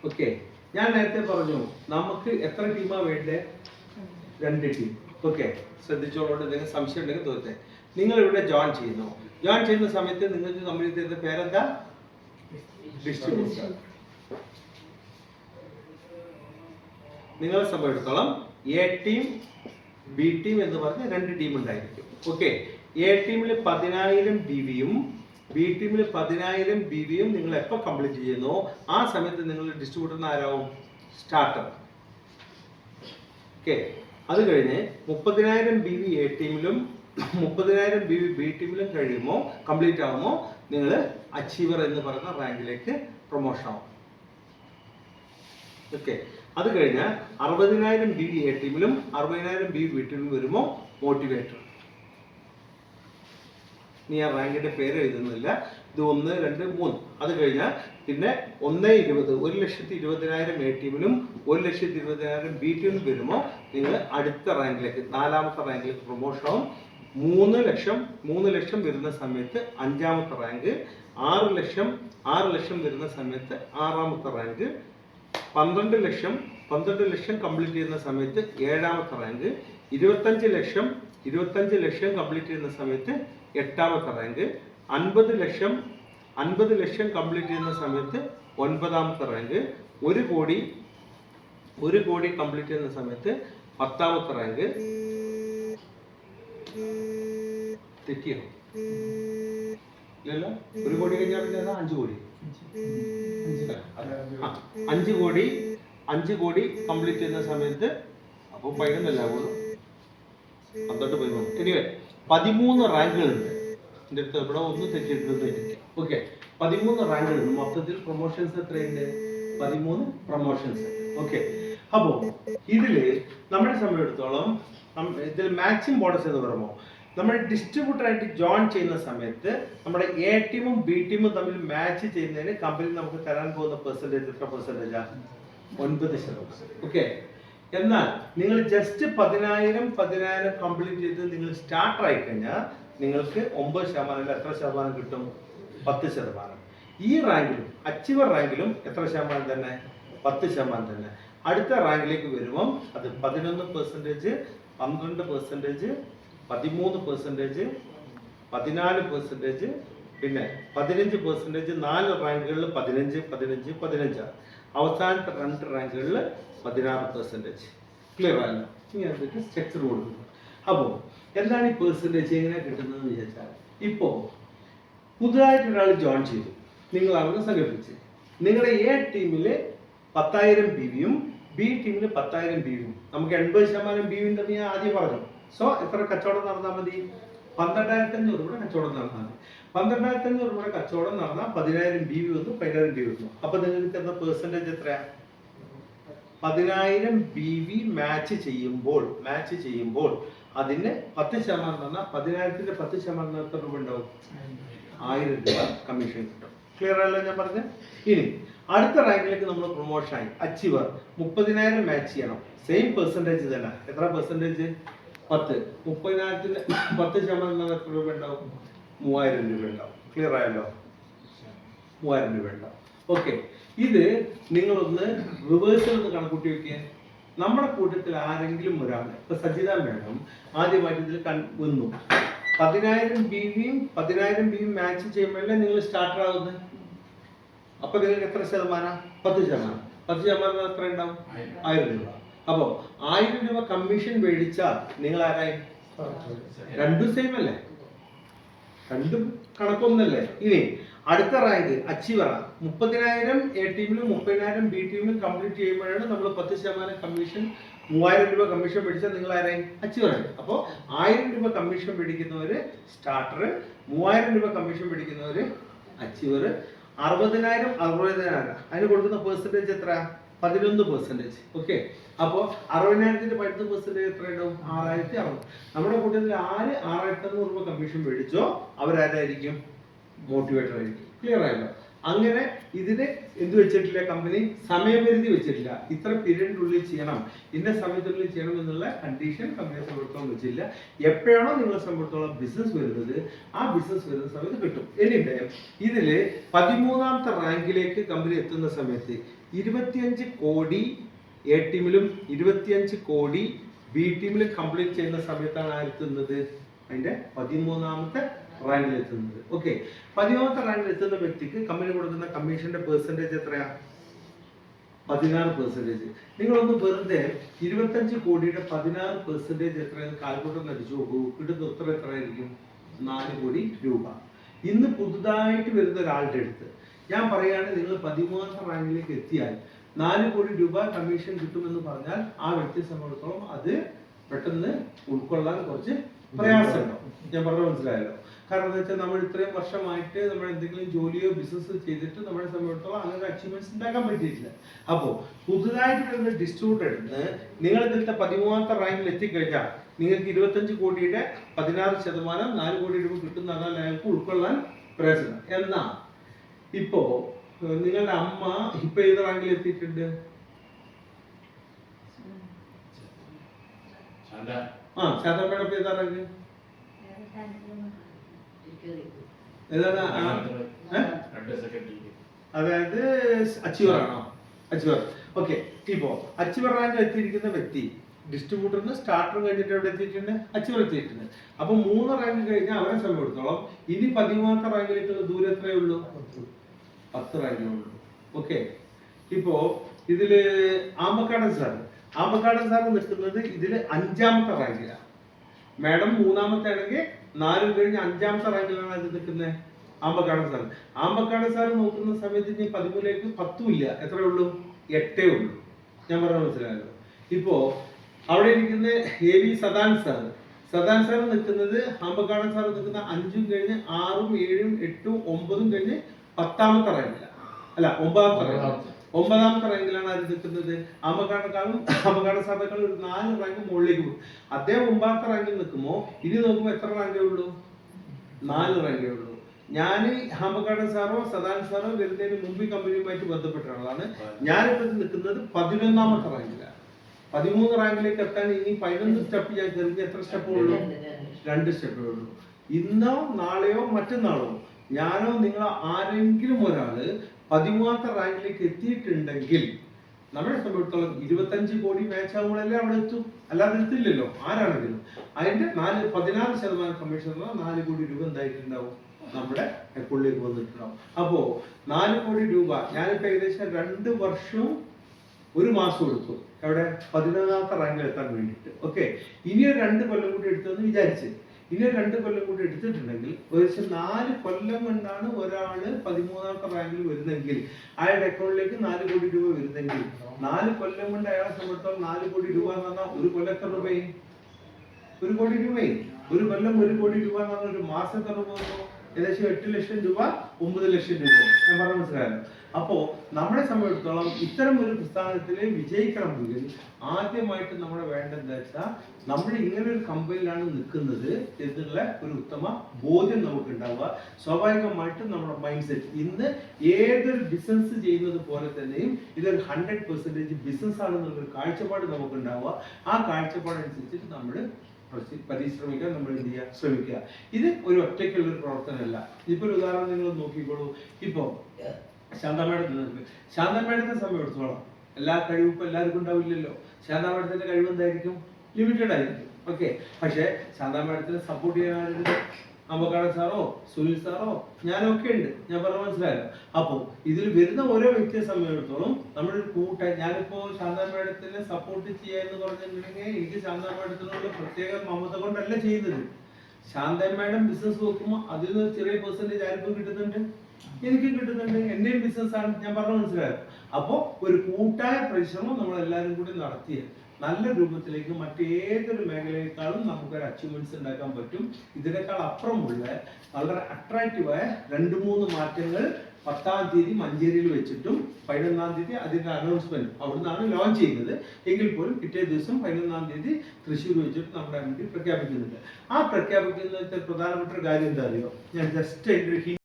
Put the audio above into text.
Okay, ഞാൻ നേരത്തെ പറഞ്ഞു നമുക്ക് എത്ര ടീമാ വേണ്ടേ? 2 ടീം. ഓക്കെ, ശ്രദ്ധിച്ചോളൂ. എന്തെങ്കിലും സംശയം ഉണ്ടെങ്കിൽ തോന്നത്തെ. നിങ്ങൾ ഇവിടെ ജോയിൻ ചെയ്യുന്നു. ജോയിൻ ചെയ്യുന്ന സമയത്ത് നിങ്ങൾക്ക് കമ്പനി തരുന്ന പേരെന്താ? ഡിസ്ട്രിബ്യൂട്ടർ. നിങ്ങളെ സംബന്ധിച്ചിടത്തോളം എ ടീം, ബി ടീം എന്ന് പറഞ്ഞ് 2 ടീം ഉണ്ടായിരിക്കും. ഓക്കെ, എ ടീമിൽ 10,000 BVയും ബി ടീമിൽ 10,000 BVയും നിങ്ങൾ എപ്പോൾ കംപ്ലീറ്റ് ചെയ്യുന്നു ആ സമയത്ത് നിങ്ങൾ ഡിസ്ട്രിബ്യൂട്ടറിന് ആരാവും? സ്റ്റാർട്ടർ. ഓക്കെ, അത് കഴിഞ്ഞ് 30,000 BV എ ടീമിലും 30,000 BV ബി ടീമിലും കഴിയുമ്പോൾ കംപ്ലീറ്റ് ആകുമ്പോൾ നിങ്ങൾ അച്ചീവർ എന്ന് പറയുന്ന റാങ്കിലേക്ക് പ്രൊമോഷൻ ആവും. ഓക്കെ, അത് കഴിഞ്ഞാൽ 60,000 BV എ ടീമിലും 60,000 BV ബി ടീമിലും വരുമ്പോൾ മോട്ടിവേറ്റർ. നീ ആ റാങ്കിന്റെ പേര് എഴുതുന്നില്ല. ഇത് 1, 2, 3. അത് കഴിഞ്ഞാൽ പിന്നെ 1,20,000 1,20,000 എ ടീമിലും 1,20,000 ബി ടീമിലും വരുമ്പോൾ നിങ്ങൾ അടുത്ത റാങ്കിലേക്ക് 4ാമത്തെ റാങ്കിലേക്ക് പ്രൊമോഷൻ ആവും. 3 ലക്ഷം വരുന്ന സമയത്ത് 5ാമത്തെ റാങ്ക്, 6 ലക്ഷം വരുന്ന സമയത്ത് 6ാമത്തെ റാങ്ക്, 12 ലക്ഷം കംപ്ലീറ്റ് ചെയ്യുന്ന സമയത്ത് 7ാമത്തെ റാങ്ക്, 25 ലക്ഷം കംപ്ലീറ്റ് ചെയ്യുന്ന സമയത്ത് 8ാമത്തെ റാങ്ക്, 50 ലക്ഷം കംപ്ലീറ്റ് ചെയ്യുന്ന സമയത്ത് 9ാമത്തെ റാങ്ക്, 1 കോടി കംപ്ലീറ്റ് ചെയ്യുന്ന സമയത്ത് 10ാമത്തെ റാങ്ക്. തെറ്റിയോ? ഇല്ലല്ലോ. 1 കോടി കഴിഞ്ഞാൽ 5 കോടി. 5 കോടി കംപ്ലീറ്റ് ചെയ്യുന്ന സമയത്ത് അപ്പോൾ 11 ആവുള്ളൂ. 12 13. എനിവേ 13 റാങ്കുകളുണ്ട്. എൻ്റെ അടുത്ത് ഇവിടെ ഒന്ന് തെറ്റിയിട്ടുണ്ട്. ഓക്കെ, 13 റാങ്കുകളുണ്ട്. മൊത്തത്തിൽ പ്രൊമോഷൻസ് എത്രയുണ്ട്? 13 പ്രൊമോഷൻസ്. ഓക്കെ, അപ്പോൾ ഇതിൽ നമ്മളെ സംബന്ധിച്ചിടത്തോളം ഇതിൽ മാച്ചിങ് ബോണസ് എന്ന് പറയുമ്പോൾ നമ്മൾ ഡിസ്ട്രിബ്യൂട്ടറായിട്ട് ജോയിൻ ചെയ്യുന്ന സമയത്ത് നമ്മുടെ എ ടീമും ബി ടീമും തമ്മിൽ മാച്ച് ചെയ്യുന്നതിന് കമ്പനി നമുക്ക് തരാൻ പോകുന്ന പെർസെൻറ്റേജ് എത്ര പെർസെൻറ്റേജാണ്? 9%. ഓക്കെ, എന്നാൽ നിങ്ങൾ ജസ്റ്റ് 10,000 കംപ്ലീറ്റ് ചെയ്ത് നിങ്ങൾ സ്റ്റാർട്ടർ ആയി കഴിഞ്ഞാൽ നിങ്ങൾക്ക് 9% എത്ര ശതമാനം കിട്ടും? 10%. ഈ റാങ്കിലും അച്ചീവർ റാങ്കിലും എത്ര ശതമാനം തന്നെ? 10% തന്നെ. അടുത്ത റാങ്കിലേക്ക് വരുമ്പം അത് 11%, 12%, 13%, 14%, പിന്നെ 15%. 4 റാങ്കുകളിൽ 15. അവസാനത്തെ 2 റാങ്കുകളിൽ 16%. ക്ലിയർ ആയല്ലോ? ഇങ്ങനെ സ്ട്രക്ചർ കൊടുക്കുന്നു. അപ്പോൾ എന്താണ് ഈ പെർസെൻറ്റേജ് എങ്ങനെ കിട്ടുന്നതെന്ന് വിചാരിച്ചാൽ, ഇപ്പോൾ പുതുതായിട്ട് ഒരാൾ ജോയിൻ ചെയ്തു, നിങ്ങളാണെന്ന് സങ്കല്പിച്ച് നിങ്ങളുടെ എ ടീമിൽ 10,000 BVയും ബി ടീമിൽ 10,000 BVയും നമുക്ക് 80% BV ഉണ്ടെന്ന് ഞാൻ ആദ്യം പറഞ്ഞു. സോ എത്ര കച്ചവടം നടന്നാൽ മതി? 12,500 രൂപ കച്ചവടം നടന്നാൽ മതി. 12,500 രൂപ കച്ചവടം നടന്നാൽ 10,000 BV വന്നു, 10,000 BV വന്നു. അപ്പൊ നിങ്ങൾക്ക് തരുന്ന പെർസെൻറ്റേജ് എത്രയാ? 10,000 BV മാച്ച് ചെയ്യുമ്പോൾ അതിന് 10% പറഞ്ഞാൽ 10,000ന്റെ 10% എത്ര രൂപ ഉണ്ടാവും? 1,000 രൂപ കമ്മീഷൻ കിട്ടും. ക്ലിയർ ആയല്ലോ ഞാൻ പറഞ്ഞത്? ഇനി അടുത്ത റാങ്കിലേക്ക് നമ്മൾ പ്രൊമോഷൻ ആയി. അച്ചീവർ 30,000 മാച്ച് ചെയ്യണം. സെയിം പെർസെൻറ്റേജ് തന്നെ. എത്ര പെർസെൻറ്റേജ്? 10. 30,000ന്റെ 10% എത്ര രൂപ ഉണ്ടാവും? 3,000 രൂപ ഉണ്ടാവും. ക്ലിയർ ആയല്ലോ? 3,000 രൂപ ഉണ്ടാവും. ഓക്കെ, ഇത് നിങ്ങളൊന്ന് റിവേഴ്സിൽ ഒന്ന് കണക്കൂട്ടി വെക്കുക. നമ്മുടെ കൂട്ടത്തിൽ ആരെങ്കിലും ഒരാൾ, ഇപ്പൊ സജിത മേഡം ആദ്യമായിട്ട് ഇതിൽ വന്നു, 10,000 BVയും മാച്ച് ചെയ്യുമ്പോഴല്ലേ നിങ്ങൾ സ്റ്റാർട്ടർ ആവുന്നത്. അപ്പൊ നിങ്ങൾക്ക് എത്ര ശതമാനം? 10%. 10% എത്ര ഉണ്ടാവും? 1,000 രൂപ. അപ്പൊ 1,000 രൂപ കമ്മീഷൻ മേടിച്ചാൽ നിങ്ങൾ ആരായി? രണ്ടും സെയിം അല്ലേ? രണ്ടും കണക്കൊന്നല്ലേ? ഇനി അടുത്ത റാങ്ക് അച്ചീവർ 30,000 എ ടീമിലും 30,000 ബി ടീമിലും കംപ്ലീറ്റ് ചെയ്യുമ്പോഴാണ് നമ്മൾ 10% കമ്മീഷൻ, 3,000 രൂപ കമ്മീഷൻ മേടിച്ചാൽ നിങ്ങൾ ആരായി? അച്ചീവറായി. അപ്പോൾ 1,000 രൂപ കമ്മീഷൻ മേടിക്കുന്നവര് സ്റ്റാർട്ടർ, 3,000 രൂപ കമ്മീഷൻ മേടിക്കുന്നവര് അച്ചീവർ. 60,000 അതിന് കൊടുക്കുന്ന പെർസെൻറ്റേജ് എത്ര? 11%. ഓക്കെ, അപ്പോൾ 60,000ന്റെ 10% എത്ര ഉണ്ടാവും? 6,600. നമ്മുടെ കൂട്ടത്തിൽ ആര് 6,800 രൂപ കമ്മീഷൻ മേടിച്ചോ അവരാരായിരിക്കും? മോട്ടിവേറ്റർ ആയിരിക്കും. ക്ലിയർ ആയല്ലോ? അങ്ങനെ ഇതിന് എന്ത് വെച്ചിട്ടില്ല, കമ്പനി സമയപരിധി വെച്ചിട്ടില്ല, ഇത്ര പീരീഡിനുള്ളിൽ ചെയ്യണം, ഇന്ന സമയത്തിനുള്ളിൽ ചെയ്യണം എന്നുള്ള കണ്ടീഷൻ കമ്പനിയെ സംബന്ധിച്ചോളം വെച്ചില്ല. എപ്പോഴാണോ നിങ്ങളെ സംബന്ധിച്ചോളം ബിസിനസ് വരുന്നത് ആ ബിസിനസ് വരുന്ന സമയത്ത് കിട്ടും. എന്നിട്ട് ഇതില് 13ാമത്തെ റാങ്കിലേക്ക് കമ്പനി എത്തുന്ന സമയത്ത് 25 കോടി എ ടീമിലും 25 കോടി ബി ടീമിലും കംപ്ലീറ്റ് ചെയ്യുന്ന സമയത്താണ് ആരെത്തുന്നത്, അതിന്റെ 13ാമത്തെ റാങ്കിൽ എത്തുന്നത്. ഓക്കെ, 13ാമത്തെ റാങ്കിൽ എത്തുന്ന വ്യക്തിക്ക് കമ്പനി കൊടുക്കുന്ന കമ്മീഷന്റെ പെർസെന്റേജ് എത്രയാ? 16%. നിങ്ങളൊന്ന് വെറുതെ 25 കോടിയുടെ 16% എത്രയെന്ന് കാൽക്കുലേറ്റർ അടിച്ചു നോക്കൂ. കിട്ടുന്ന ഉത്തരം എത്രയായിരിക്കും? 4 കോടി രൂപ. ഇന്ന് പുതുതായിട്ട് വരുന്ന ഒരാളുടെ അടുത്ത് ഞാൻ പറയുകയാണ്, നിങ്ങൾ 13ാമത്തെ റാങ്കിലേക്ക് എത്തിയാൽ 4 കോടി രൂപ കമ്മീഷൻ കിട്ടുമെന്ന് പറഞ്ഞാൽ ആ വ്യക്തിയെ സംബന്ധിച്ചിടത്തോളം അത് പെട്ടെന്ന് ഉൾക്കൊള്ളാൻ കുറച്ച് പ്രയാസമുണ്ടാവും. ഞാൻ പറഞ്ഞ മനസ്സിലായല്ലോ. കാരണം എന്താ വെച്ചാൽ നമ്മൾ ഇത്രയും വർഷമായിട്ട് നമ്മൾ എന്തെങ്കിലും ജോലിയോ ബിസിനസ് ചെയ്തിട്ട് നമ്മളെ സംബന്ധിച്ചിടത്തോളം അങ്ങനെ അച്ചീവ്മെന്റ്സ് ഉണ്ടാക്കാൻ പറ്റിയിട്ടില്ല. അപ്പോൾ പുതുതായിട്ട് വരുന്ന ഡിസ്ട്രിബ്യൂട്ടർ എടുത്ത് നിങ്ങൾ ഇതിലത്തെ 13ാമത്തെ റാങ്കിൽ എത്തിക്കഴിഞ്ഞാൽ നിങ്ങൾക്ക് 25 കോടിയുടെ 16% 4 കോടി രൂപ കിട്ടുന്ന അയാൾക്ക് ഉൾക്കൊള്ളാൻ പ്രയാസമില്ല. എന്നാ ഇപ്പോ നിങ്ങളുടെ അമ്മ ഇപ്പൊ ഏത് റാങ്കിൽ എത്തിയിട്ടുണ്ട്? ശാന്തമ്മയുടെ ഏതാ റാങ്ക്? ഏതാണ്? അതായത് അച്ചീവർ ആണോ? അച്ചീവർ. ഓക്കെ, ഇപ്പോ അച്ചീവർ റാങ്ക് എത്തിയിരിക്കുന്ന വ്യക്തി ഡിസ്ട്രിബ്യൂട്ടറിന് സ്റ്റാർട്ടർ കഴിഞ്ഞിട്ട് എവിടെ എത്തിയിട്ടുണ്ട്? അച്ചീവർ എത്തിയിട്ടുണ്ട്. അപ്പൊ 3 റാങ്ക് കഴിഞ്ഞാൽ അവരെ സമയത്തോളം ഇനി 13ാമത്തെ റാങ്കിലേക്കുള്ള ദൂരം എത്രയേ ഉള്ളൂ? 10 റാങ്കേ ഉള്ളൂ. ഓക്കെ, ഇപ്പോ ഇതില് ആമ്പക്കാടൻ സാർ നിൽക്കുന്നത് ഇതില് 5ാമത്തെ റാങ്കിലാണ്. മാഡം 3ാമത്തെ ആണെങ്കിൽ 4 കഴിഞ്ഞ് 5ാമത്തെ റാങ്കിലാണ് ഇത് നിൽക്കുന്നത് ആമ്പക്കാടൻ സാർ നോക്കുന്ന സമയത്ത് ഇനി 13ലേക്ക് 10 ഇല്ല, എത്രയേ ഉള്ളൂ? 8 ഉള്ളൂ. ഞാൻ പറഞ്ഞ മനസ്സിലായല്ലോ. ഇപ്പോ അവിടെ ഇരിക്കുന്ന എ വി സദാൻ സാർ നിൽക്കുന്നത് ആമ്പക്കാടൻ സാർ നിൽക്കുന്ന 5 കഴിഞ്ഞ് 6 7 8 9 കഴിഞ്ഞ് 10ാമത്തെ റാങ്കിലാണ്. അല്ല, 9ാമത്തെ റാങ്കിലാണ് ആര് നിൽക്കുന്നത്? ആമ്പക്കാടൻ സാറിനേക്കാൾ ഒരു 4 റാങ്ക് മുകളിലേക്ക് പോകും. അദ്ദേഹം 9ാമത്തെ റാങ്കിൽ നിൽക്കുമ്പോൾ ഇനി നോക്കുമ്പോൾ എത്ര റാങ്കേ ഉള്ളൂ? 4 റാങ്കേ ഉള്ളൂ. ഞാൻ ആമ്പക്കാടൻ സാറോ സദാൻ സാറോ വരുന്നതിന് മുമ്പ് കമ്പനിയുമായിട്ട് ബന്ധപ്പെട്ട ആളാണ്. ഞാനിപ്പോ നിൽക്കുന്നത് 11ാമത്തെ റാങ്കിലാണ്. 13 റാങ്കിലേക്ക് എത്താൻ ഇനി 11 സ്റ്റെപ്പ് ഞാൻ കയറി. എത്ര സ്റ്റെപ്പേ ഉള്ളൂ? 2 സ്റ്റെപ്പേ ഉള്ളൂ. ഇന്നോ നാളെയോ മറ്റന്നാളോ ഞാനോ നിങ്ങളോ ആരെങ്കിലും ഒരാള് 13ാമത്തെ റാങ്കിലേക്ക് എത്തിയിട്ടുണ്ടെങ്കിൽ നമ്മളെ സംബന്ധിച്ചിടത്തോളം 25 കോടി മാച്ച് ആകുമ്പോഴല്ലേ അവിടെ എത്തും, അല്ലാതെ എത്തില്ലല്ലോ ആരാണെങ്കിലും. അതിന്റെ 16% കമ്മീഷൻ 4 കോടി രൂപ എന്തായിട്ടുണ്ടാവും? നമ്മുടെ അക്കൗണ്ടിലേക്ക് വന്നിട്ടുണ്ടാവും. അപ്പോ 4 കോടി രൂപ ഞാനിപ്പോ ഏകദേശം 2 വർഷവും 1 മാസം എടുത്തു എവിടെ? 11ാമത്തെ റാങ്കിൽ എത്താൻ വേണ്ടിയിട്ട്. ഓക്കെ, ഇനിയൊരു 2 കൊല്ലം കൂടി എടുത്തെന്ന് വിചാരിച്ച് ഇനി 2 കൊല്ലം കൂടി എടുത്തിട്ടുണ്ടെങ്കിൽ ഏകദേശം 4 കൊല്ലം കൊണ്ടാണ് ഒരാള് 13ാമത്തെ റാങ്കിൽ വരുന്നെങ്കിൽ അയാളുടെ അക്കൗണ്ടിലേക്ക് 4 കോടി രൂപ വരുന്നെങ്കിൽ 4 കൊല്ലം കൊണ്ട് അയാളെ സംബന്ധിച്ചിടത്തോളം 4 കോടി രൂപ എന്ന് പറഞ്ഞാൽ ഒരു കൊല്ലം എത്ര രൂപയും? 1 കോടി രൂപയും. ഒരു കൊല്ലം 1 കോടി രൂപ എന്ന് പറഞ്ഞാൽ ഒരു മാസം എത്ര രൂപ? ഏകദേശം 8 ലക്ഷം രൂപ 9 ലക്ഷം രൂപ. ഞാൻ പറഞ്ഞ മനസ്സിലായല്ലോ. അപ്പോ നമ്മളെ സംബന്ധിച്ചിടത്തോളം ഇത്തരം ഒരു പ്രസ്ഥാനത്തിൽ വിജയിക്കണമെങ്കിൽ ആദ്യമായിട്ട് നമ്മൾ വേണ്ടത് എന്താ വെച്ചാൽ നമ്മൾ ഇങ്ങനെ ഒരു കമ്പനിയിലാണ് നിൽക്കുന്നത് എന്നുള്ള ഒരു ഉത്തമ ബോധ്യം നമുക്ക് ഉണ്ടാവുക. സ്വാഭാവികമായിട്ടും നമ്മുടെ മൈൻഡ് സെറ്റ് ഇന്ന് ഏതൊരു ബിസിനസ് ചെയ്യുന്നത് പോലെ തന്നെയും ഇതൊരു 100% ബിസിനസ് ആണെന്നുള്ളൊരു കാഴ്ചപ്പാട് നമുക്ക് ഉണ്ടാവുക. ആ കാഴ്ചപ്പാടനുസരിച്ചിട്ട് നമ്മൾ പരിശ്രമിക്കാൻ നമ്മൾ എന്ത് ചെയ്യുക? ശ്രമിക്കുക. ഇത് ഒരു ഒറ്റയ്ക്കുള്ള ഒരു പ്രവർത്തനമല്ല. ഇപ്പൊ ഒരു ഉദാഹരണം നിങ്ങൾ നോക്കിക്കോളൂ. ഇപ്പൊ ശാന്ത മേഡത്തെ സമയത്തോളം എല്ലാ കഴിവും ഇപ്പൊ എല്ലാവർക്കും ഉണ്ടാവില്ലല്ലോ. ശാന്ത മേഡത്തിന്റെ കഴിവ് എന്തായിരിക്കും? ലിമിറ്റഡ് ആയിരിക്കും. ഓക്കെ, പക്ഷെ ശാന്ത മേഡത്തിനെ സപ്പോർട്ട് ചെയ്യാനായിട്ട് ആമ്പക്കാടൻ സാറോ സുനിൽ സാറോ ഞാനൊക്കെ ഉണ്ട്. ഞാൻ പറഞ്ഞ മനസ്സിലായല്ലോ. അപ്പോൾ ഇതിൽ വരുന്ന ഓരോ വ്യക്തിയെ സംബന്ധിച്ചിടത്തോളം നമ്മുടെ ഒരു ഞാനിപ്പോ ശാന്ത മേഡത്തിനെ സപ്പോർട്ട് ചെയ്യുക എന്ന് പറഞ്ഞിട്ടുണ്ടെങ്കിൽ എനിക്ക് ശാന്ത മേഡത്തിനുള്ള പ്രത്യേക മമത കൊണ്ടല്ല ചെയ്യുന്നത്. ശാന്ത മേഡം ബിസിനസ് നോക്കുമ്പോൾ അതിൽ നിന്ന് ചെറിയ പെർസെന്റേജ് ആർക്കും കിട്ടുന്നുണ്ട്, എനിക്കും കിട്ടുന്നുണ്ട്. എന്റെയും ബിസിനസ് ആണ്. ഞാൻ പറഞ്ഞ മനസ്സിലായോ? അപ്പോൾ ഒരു കൂട്ടായ പരിശ്രമം നമ്മൾ എല്ലാവരും കൂടി നടത്തിയ നല്ല രൂപത്തിലേക്ക് മറ്റേതൊരു മേഖലയെക്കാളും നമുക്കൊരു അച്ചീവ്മെന്റ്സ് ഉണ്ടാക്കാൻ പറ്റും. ഇതിനേക്കാൾ അപ്പുറമുള്ള വളരെ അട്രാക്റ്റീവായ 2-3 മാറ്റങ്ങൾ 10ാം തീയതി മഞ്ചേരിയിൽ വെച്ചിട്ടും 11ാം തീയതി അതിന്റെ അനൗൺസ്മെന്റ് അവിടുന്നാണ് ലോഞ്ച് ചെയ്യുന്നത്. എങ്കിൽ പോലും പിറ്റേ ദിവസം 11ാം തീയതി തൃശ്ശൂർ വെച്ചിട്ട് നമ്മുടെ MD പ്രഖ്യാപിക്കുന്നുണ്ട്. ആ പ്രഖ്യാപിക്കുന്നതിൽ പ്രധാനപ്പെട്ട ഒരു കാര്യം എന്താ അറിയോ? ഞാൻ ജസ്റ്റ്